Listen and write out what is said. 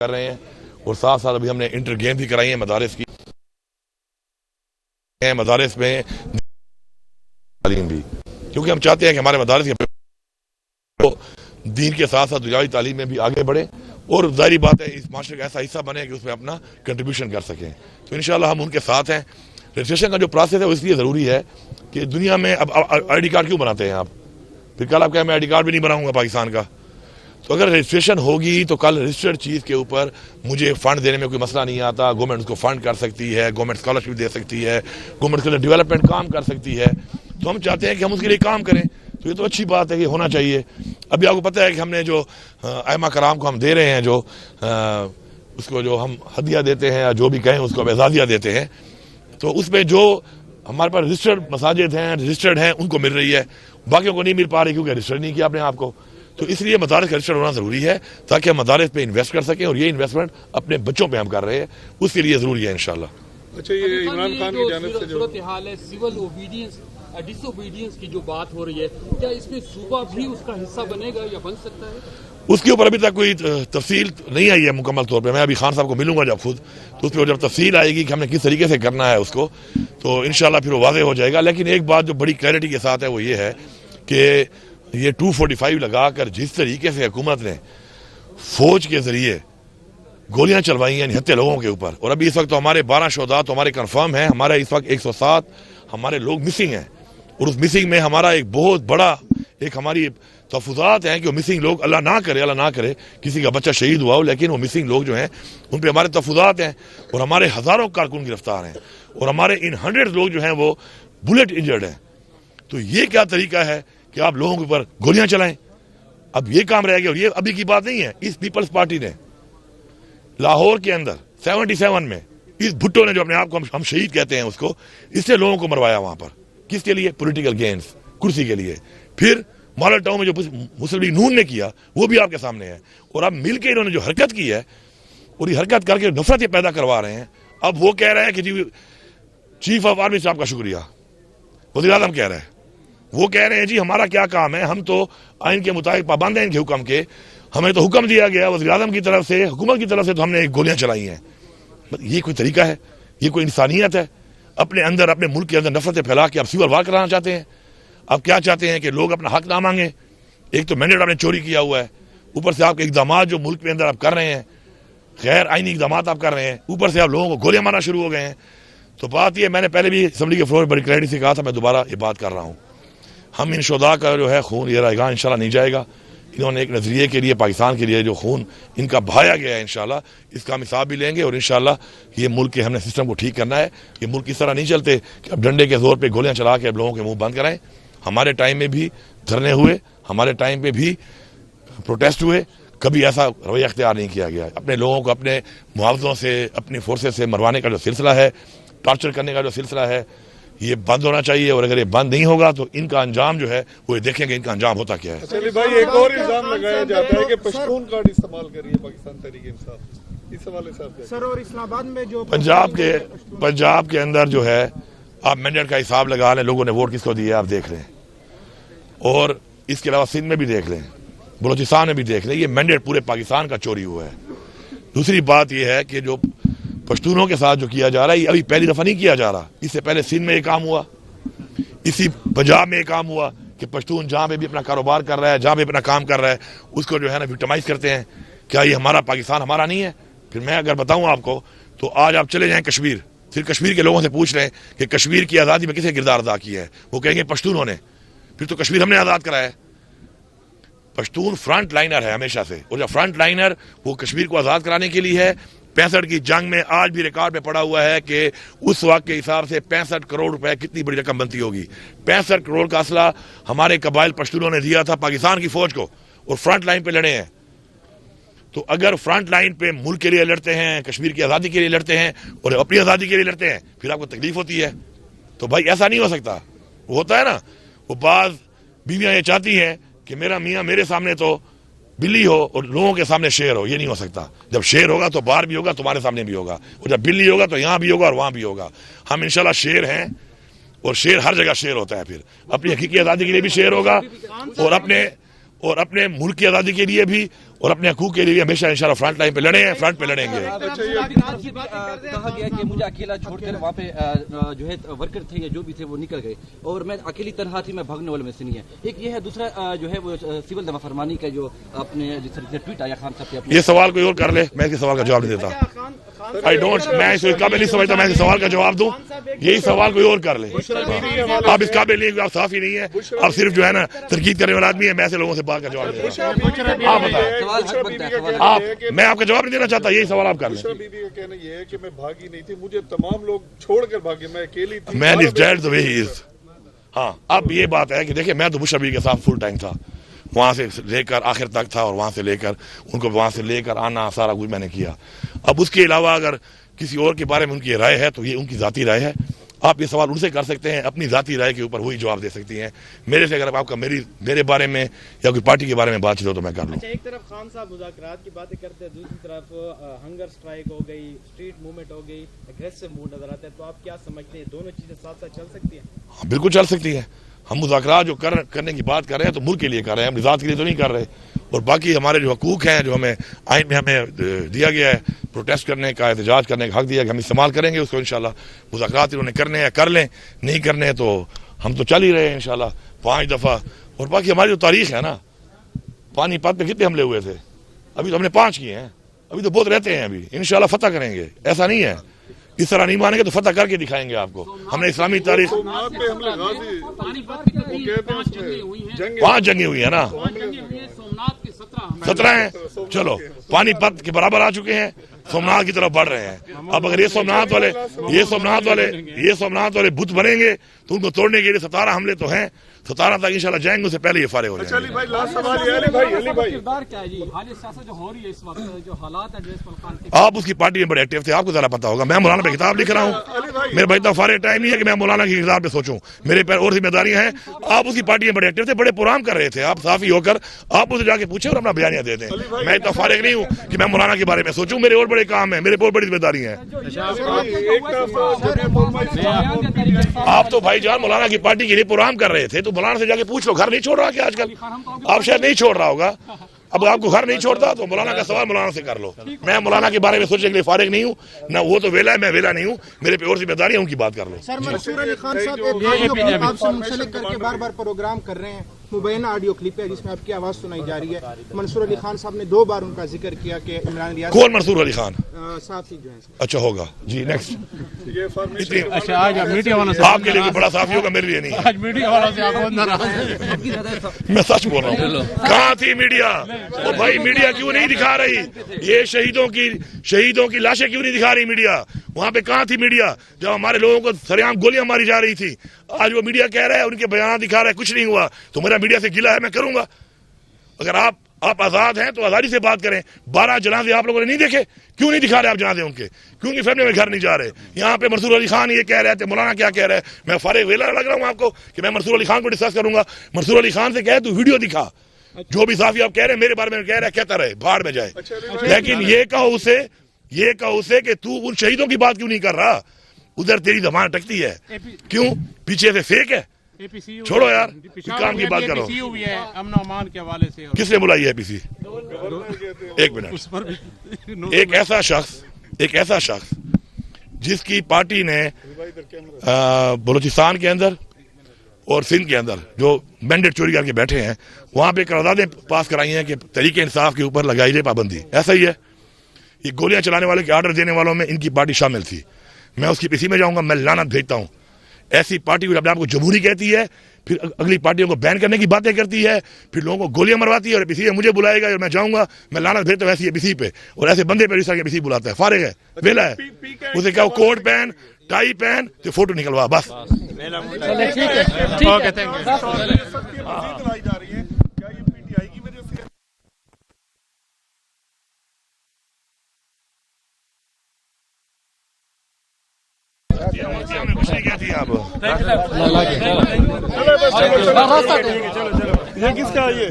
کر رہے ہیں، اور ساتھ ساتھ ابھی ہم نے انٹر گیم بھی کرائی ہیں مدارس کی، مدارس میں تعلیم بھی، کیونکہ ہم چاہتے ہیں کہ ہمارے مدارس دین کے ساتھ ساتھ دنیاوی تعلیم میں بھی آگے بڑھیں، اور ظاہری بات ہے اس معاشرے کا ایسا حصہ بنے کہ اس میں اپنا کنٹریبیوشن کر سکیں. تو انشاءاللہ ہم ان کے ساتھ ہیں. رجسٹریشن کا جو پروسیس ہے وہ اس لیے ضروری ہے کہ دنیا میں اب آئی ڈی کارڈ کیوں بناتے ہیں آپ؟ پھر کل آپ کہیں میں آئی ڈی کارڈ بھی نہیں بناؤں گا پاکستان کا. تو اگر رجسٹریشن ہوگی تو کل رجسٹرڈ چیز کے اوپر مجھے فنڈ دینے میں کوئی مسئلہ نہیں آتا. گورنمنٹ اس کو فنڈ کر سکتی ہے، گورنمنٹ اسکالرشپ دے سکتی ہے، گورنمنٹ کے لیے ڈیولپمنٹ کام کر سکتی ہے. تو ہم چاہتے ہیں کہ ہم اس کے لیے کام کریں. تو یہ تو اچھی بات ہے کہ ہونا چاہیے. ابھی آپ کو پتہ ہے کہ ہم نے جو ائمہ کرام کو ہم دے رہے ہیں، جو اس کو جو ہم ہدیہ دیتے ہیں یا جو بھی کہیں اس کو اعزازیہ دیتے ہیں، تو اس میں جو ہمارے پاس رجسٹرڈ مساجد ہیں، رجسٹرڈ ہیں، ان کو مل رہی ہے، باقیوں کو نہیں مل پا رہی کیونکہ رجسٹرڈ نہیں کیا اپنے آپ کو. تو اس لیے مدارس کا رجسٹرڈ ہونا ضروری ہے تاکہ ہم مدارس پہ انویسٹ کر سکیں، اور یہ انویسٹمنٹ اپنے بچوں پہ ہم کر رہے ہیں، اس کے لیے ضروری ہے انشاءاللہ. اچھا، یہ عمران خان کی جانب سے جو صورتحال ہے سول اوبیڈینس ڈس اوبیڈینس کی جو بات ہو رہی ہے، کیا اس میں صوبہ بھی اس کا حصہ بنے گا یا بن سکتا ہے؟ اس کے اوپر ابھی تک کوئی تفصیل نہیں آئی ہے مکمل طور پہ. میں ابھی خان صاحب کو ملوں گا جب خود، تو اس پہ جب تفصیل آئے گی کہ ہم نے کس طریقے سے کرنا ہے اس کو، تو انشاءاللہ پھر وہ واضح ہو جائے گا. لیکن ایک بات جو بڑی کلیئرٹی کے ساتھ ہے وہ یہ ہے کہ یہ 245 لگا کر جس طریقے سے حکومت نے فوج کے ذریعے گولیاں چلوائی ہیں نہتے لوگوں کے اوپر، اور ابھی اس وقت تو ہمارے 12 شہداء تو ہمارے کنفرم ہیں. ہمارے اس وقت 107 ہمارے لوگ مسنگ ہیں، اور اس مسنگ میں ہمارا ایک بہت بڑا ایک ہماری تحفظات ہیں کہ وہ مسنگ لوگ اللہ نہ کرے کسی کا بچہ شہید ہوا ہو، لیکن وہ مسنگ لوگ جو ہیں ان پہ ہمارے تحفظات ہیں، اور ہمارے ہزاروں کارکن گرفتار ہیں، اور ہمارے ان 100 لوگ جو ہیں وہ بلٹ انجرڈ ہیں. تو یہ کیا طریقہ ہے کہ آپ لوگوں کے اوپر گولیاں چلائیں؟ اب یہ کام رہ گیا، اور یہ ابھی کی بات نہیں ہے. اس پیپلز پارٹی نے لاہور کے اندر 77 میں اس بھٹو نے جو اپنے آپ کو ہم شہید کہتے ہیں اس کو، اس سے لوگوں کو مروایا وہاں پر. کس کے لیے؟ پولیٹیکل گینز، کرسی کے لیے. پھر ماڈل ٹاؤن میں جو مسلم لیگ نون نے کیا وہ بھی آپ کے سامنے ہے. اور اب مل کے انہوں نے جو حرکت کی ہے، اور یہ حرکت کر کے نفرت پیدا کروا رہے ہیں. اب وہ کہہ رہے ہیں کہ جی چیف آف آرمی صاحب کا شکریہ، وزیر اعظم کہہ رہے ہیں، وہ کہہ رہے ہیں جی ہمارا کیا کام ہے، ہم تو آئین کے مطابق پابند ہیں ان کے حکم کے، ہمیں تو حکم دیا گیا وزیر اعظم کی طرف سے، حکومت کی طرف سے، تو ہم نے گولیاں چلائی ہیں. یہ کوئی طریقہ ہے؟ یہ کوئی انسانیت ہے؟ اپنے اندر اپنے ملک کے اندر نفرتیں پھیلا کے اب سیول وار کرانا چاہتے ہیں. اب کیا چاہتے ہیں کہ لوگ اپنا حق نہ مانگیں؟ ایک تو مینڈیٹ آپ نے چوری کیا ہوا ہے، اوپر سے آپ کے اقدامات جو ملک کے اندر آپ کر رہے ہیں، غیر آئینی اقدامات آپ کر رہے ہیں، اوپر سے آپ لوگوں کو گولیاں مارنا شروع ہو گئے ہیں. تو بات یہ، میں نے پہلے بھی اسمبلی کے فلور بڑی کلیئرٹی سے کہا تھا، میں دوبارہ یہ بات کر رہا ہوں، ہم ان شہداء کا جو ہے خون یہ رائے گاہ انشاءاللہ نہیں جائے گا. انہوں نے ایک نظریے کے لیے، پاکستان کے لیے جو خون ان کا بہایا گیا ہے، انشاءاللہ اس کا ہم حساب بھی لیں گے. اور انشاءاللہ یہ ملک کے ہم نے سسٹم کو ٹھیک کرنا ہے. یہ ملک اس طرح نہیں چلتے کہ اب ڈنڈے کے زور پہ گولیاں چلا کے اب لوگوں کے منہ بند کرائیں. ہمارے ٹائم میں بھی دھرنے ہوئے، ہمارے ٹائم پہ بھی پروٹیسٹ ہوئے، کبھی ایسا رویہ اختیار نہیں کیا گیا. اپنے لوگوں کو اپنے معاوضوں سے، اپنی فورسز سے مروانے کا جو سلسلہ ہے، ٹارچر کرنے کا جو سلسلہ ہے، یہ بند ہونا چاہیے. اور اگر یہ بند نہیں ہوگا تو ان کا انجام جو ہے وہ دیکھیں گے ان کا انجام ہوتا کیا ہے. چلیے بھائی، ایک اور الزام لگایا جاتا ہے کہ پشتون کارڈ استعمال کر رہی ہے پاکستان تحریک انصاف. اس حوالے سے سر، اور اسلام آباد میں جو پنجاب کے اندر جو ہے، آپ مینڈیٹ کا حساب لگا لیں، لوگوں نے ووٹ کس کو دیا آپ دیکھ لیں، اور اس کے علاوہ سندھ میں بھی دیکھ لیں، بلوچستان میں بھی دیکھ لیں. یہ مینڈیٹ پورے پاکستان کا چوری ہوا ہے. دوسری بات یہ ہے کہ جو پشتونوں کے ساتھ جو کیا جا رہا ہے، یہ ابھی پہلی دفعہ نہیں کیا جا رہا. اس سے پہلے سندھ میں یہ کام ہوا، اسی پنجاب میں یہ کام ہوا کہ پشتون جہاں پہ بھی اپنا کاروبار کر رہا ہے، جہاں پہ اپنا کام کر رہا ہے، اس کو جو ہے نا وکٹمائز کرتے ہیں. کیا یہ ہمارا پاکستان ہمارا نہیں ہے؟ پھر میں اگر بتاؤں آپ کو تو آج آپ چلے جائیں کشمیر، پھر کشمیر کے لوگوں سے پوچھ رہے ہیں کہ کشمیر کی آزادی میں کسے کردار ادا کیا ہے، وہ کہیں گے پشتونوں نے. پھر تو کشمیر ہم نے آزاد کرایا ہے. پشتون فرنٹ لائنر ہے ہمیشہ سے، اور جو فرنٹ لائنر وہ کشمیر کو آزاد کرانے کے لیے ہے. 65 کی جنگ میں آج بھی ریکارڈ میں پڑا ہوا ہے کہ اس وقت کے حساب سے 65 کروڑ روپے کتنی بڑی رقم بنتی ہوگی. 65 کروڑ کا اسلحہ ہمارے قبائل پشتونوں نے دیا تھا پاکستان کی فوج کو، اور فرنٹ لائن پہ لڑے ہیں. تو اگر فرنٹ لائن پہ ملک کے لیے لڑتے ہیں، کشمیر کی آزادی کے لیے لڑتے ہیں، اور اپنی آزادی کے لیے لڑتے ہیں، پھر آپ کو تکلیف ہوتی ہے. تو بھائی ایسا نہیں ہو سکتا. وہ ہوتا ہے نا، وہ بعض بیویاں یہ چاہتی ہیں کہ میرا میاں میرے سامنے تو بلی ہو اور لوگوں کے سامنے شیر ہو. یہ نہیں ہو سکتا. جب شیر ہوگا تو باہر بھی ہوگا، تمہارے سامنے بھی ہوگا، اور جب بلی ہوگا تو یہاں بھی ہوگا اور وہاں بھی ہوگا. ہم انشاءاللہ شیر ہیں، اور شیر ہر جگہ شیر ہوتا ہے. پھر اپنی حقیقی آزادی کے لیے بھی شیر ہوگا، اور اپنے ملک کی آزادی کے لیے بھی، اور اپنے حقوق کے لیے ہمیشہ انشاءاللہ فرنٹ لائن پہ لڑے ہیں, فرنٹ پہ لڑیں گے. کہا گیا کہ مجھے اکیلا چھوڑ کر وہاں پہ جو ہے ورکر تھے یا جو بھی تھے وہ نکل گئے اور میں اکیلی تنہا تھی, میں بھاگنے والوں میں سے نہیں ہے. ایک یہ ہے, دوسرا جو ہے وہ سول دفاع فرمانی کا جو اپنے ٹویٹ آیا خان صاحب کے. یہ سوال کوئی اور کر لے, میں اس کے سوال کا جواب نہیں دیتا. میں اس قابل نہیں سمجھتا میں اس سوال کا جواب دوں. یہی سوال کوئی اور کر لے. آپ اس قابل نہیں, آپ صافی نہیں ہے, آپ صرف جو ہے نا تنقید کرنے والا آدمی ہے. میں ایسے لوگوں سے بات کا جواب دیتا. آپ بتائیں, میں آپ کا جواب نہیں دینا چاہتا. یہی سوال آپ کر لیں. بی بی کا کہنا یہ ہے کہ میں بھاگی نہیں تھی, مجھے تمام لوگ چھوڑ کر بھاگے, میں اکیلی تھی. مین از dead the way he is. ہاں, اب یہ بات ہے کہ دیکھیں میں تو بش ابھی کے ساتھ فل ٹائم تھا, وہاں سے لے کر آخر تک تھا, اور وہاں سے لے کر ان کو وہاں سے لے کر آنا سارا کچھ میں نے کیا. اب اس کے علاوہ اگر کسی اور کے بارے میں ان کی رائے ہے تو یہ ان کی ذاتی رائے ہے. آپ یہ سوال ان سے کر سکتے ہیں, اپنی ذاتی رائے کے اوپر وہی جواب دے سکتی ہیں. میرے سے اگر آپ کا میرے بارے میں یا کوئی پارٹی کے بارے میں بات چیت ہو تو میں کر لوں. ایک طرف خان صاحب مذاکرات کی باتیں کرتے ہیں, دوسری طرف ہنگر سٹرائک ہو گئی, اسٹریٹ موومنٹ ہو گئی, اگریسو موڈ نظر آتا ہے. تو آپ کیا سمجھتے ہیں دونوں چیزیں ساتھ ساتھ چل سکتی ہیں؟ ہاں بالکل چل سکتی ہیں. ہم مذاکرات جو کرنے کی بات کر رہے ہیں تو ملک کے لیے کر رہے ہیں, ہم ذات کے لیے تو نہیں کر رہے. اور باقی ہمارے جو حقوق ہیں جو ہمیں آئین میں ہمیں دیا گیا ہے, پروٹیسٹ کرنے کا, احتجاج کرنے کا حق دیا کہ ہم استعمال کریں گے اس کو. انشاءاللہ مذاکرات انہوں نے کرنے ہیں کر لیں, نہیں کرنے تو ہم تو چل ہی رہے ہیں انشاءاللہ 5 دفعہ. اور باقی ہماری جو تاریخ ہے نا, پانی پت پہ کتنے حملے ہوئے تھے, ابھی تو ہم نے 5 کیے ہیں, ابھی تو بہت رہتے ہیں. ابھی انشاءاللہ فتح کریں گے. ایسا نہیں ہے, اس طرح نہیں مانیں گے تو فتح کر کے دکھائیں گے آپ کو. ہم نے اسلامی تاریخ 5 جنگیں ہوئی ہیں نا, 17 ہیں. چلو پانی پت کے برابر آ چکے ہیں, سومناتھ کی طرف بڑھ رہے ہیں. اب اگر یہ سومناتھ والے بت بنیں گے تو ان کو توڑنے کے لیے 17 حملے تو ہیں. 17 تک انشاءاللہ جائیں گے, اس سے پہلے یہ فارغ ہو جائیں گے. بھائی لاسٹ سوال یہ علی بھائی کردار کیا ہے جی حالیہ سیاست جو ہو رہی ہے اس وقت, جو حالات ہیں جیس خان کے, آپ اس کی پارٹی میں بڑے ایکٹیو تھے, آپ کو ذرا پتا ہوگا. میں مولانا پہ کتاب لکھ رہا ہوں, میرے بھائی اتنا فارغ ٹائم نہیں ہے کہ میں مولانا کی کتاب پہ سوچوں. میرے پہ اور ذمہ داریاں ہیں. آپ اس کی پارٹی میں بڑے ایکٹیو تھے, بڑے پروگرام کر رہے تھے. آپ صافی ہو کر آپ اسے جا کے پوچھیں اور اپنا بیانیہ دے دیں. میں اتنا فارغ نہیں ہوں کہ میں مولانا کے بارے میں سوچوں. میرے اور بڑے کام ہیں, میرے اور بڑی ذمہ داریاں ہیں. آپ تو بھائی جان مولانا کی پارٹی کے لیے پروگرام کر رہے تھے, تو مولانا سے جا کے پوچھ لو. گھر نہیں چھوڑ رہا کیا آج کل؟ آپ شاید نہیں چھوڑ رہا ہوگا. اب آپ کو گھر نہیں چھوڑتا تو مولانا کا سوال مولانا سے کر لو. میں مولانا کے بارے میں سوچنے کے لیے فارغ نہیں ہوں, نہ وہ تو ویلا ہے, میں ویلا نہیں ہوں. میرے پہ اور ذمہ داری ہے, ان کی بات کر لو. سر منصور علی خان صاحب آپ سے منسلک کر کے بار بار پروگرام کر رہے ہیں. مبینہ آڈیو کلپ ہے جس میں آپ کی آواز سنائی جا رہی ہے. منصور علی خان صاحب نے 2 بار ان کا ذکر کیا کہ عمران ریاض کون منصور علی خان؟ صافی جو ہے. اچھا ہوگا جی. نیکسٹ. میڈیا والوں سے آپ کے لیے بڑا صافی ہوگا, میرے لیے نہیں. آج میڈیا والوں سے آپ بہت ناراض ہیں. میں سچ بول رہا ہوں. کہاں تھی میڈیا؟ اور بھائی میڈیا کیوں نہیں دکھا رہی یہ شہیدوں کی لاشیں کیوں نہیں دکھا رہی میڈیا؟ وہاں پہ کہاں تھی میڈیا جب ہمارے لوگوں کو سریعام گولیاں ماری جا رہی تھی؟ آج وہ میڈیا کہہ رہا ہے, ان کے بیانات دکھا رہا ہے, کچھ نہیں ہوا. تو میرا میڈیا سے گلا ہے, میں کروں گا. اگر آپ آزاد ہیں تو آزادی سے بات کریں. 12 جنازے آپ لوگوں نے نہیں دیکھے, کیوں نہیں دکھا رہے آپ جنازے ان کے؟ کیونکہ فیملی میں گھر نہیں جا رہے. یہاں پہ منصور علی خان یہ کہہ رہے تھے, مولانا کیا کہہ رہے ہیں. میں فارغ ویلا لگ رہا ہوں آپ کو کہ میں منصور علی خان کو ڈسکس کروں گا. منصور علی خان سے کہے تو ویڈیو دکھا, جو بھی صافی آپ کہہ رہے ہیں میرے بارے میں کہہ رہے ہیں, کہتا رہے, بھاڑ میں جائے. لیکن یہ کہو اسے کہ تو ان شہیدوں کی بات کیوں نہیں کر رہا. ادھر تیری زبان اٹکتی ہے, کیوں؟ پیچھے سے فیک ہے. چھوڑو یار, کام کی بات کرو. امن و امان کے حوالے سے کس نے بلائی ہے پی سی؟ ایک منٹ. ایک ایسا شخص جس کی پارٹی نے بلوچستان کے اندر اور سندھ کے اندر جو مینڈیٹ چوری کر کے بیٹھے ہیں, وہاں پہ قراردادیں پاس کرائی ہیں کہ تحریک انصاف کے اوپر لگائی جائے پابندی. ایسا ہی ہے. یہ گولیاں چلانے والے کے آرڈر دینے والوں میں ان کی پارٹی شامل تھی. میں اس کی پی سی میں جاؤں گا, میں لعنت بھیجتا ہوں. ایسی پارٹی کو اپنے آپ کو جمہوری کہتی ہے, پھر اگلی پارٹیوں کو بین کرنے کی باتیں کرتی ہے, پھر لوگوں کو گولیاں مرواتی ہے, اور پی سی میں مجھے بلائے گا اور میں جاؤں گا, میں لعنت بھیجتا ہوں ایسی پی سی پہ. اور ایسے بندے پہ اس طرح کے پی سی بلاتا ہے, فارغ ہے, ویلا ہے. اسے کہو کوٹ پہن, ٹائی پہن, تو فوٹو نکلوا, بس. کچھ نہیں کہتی آپ. یہ کس کا یہ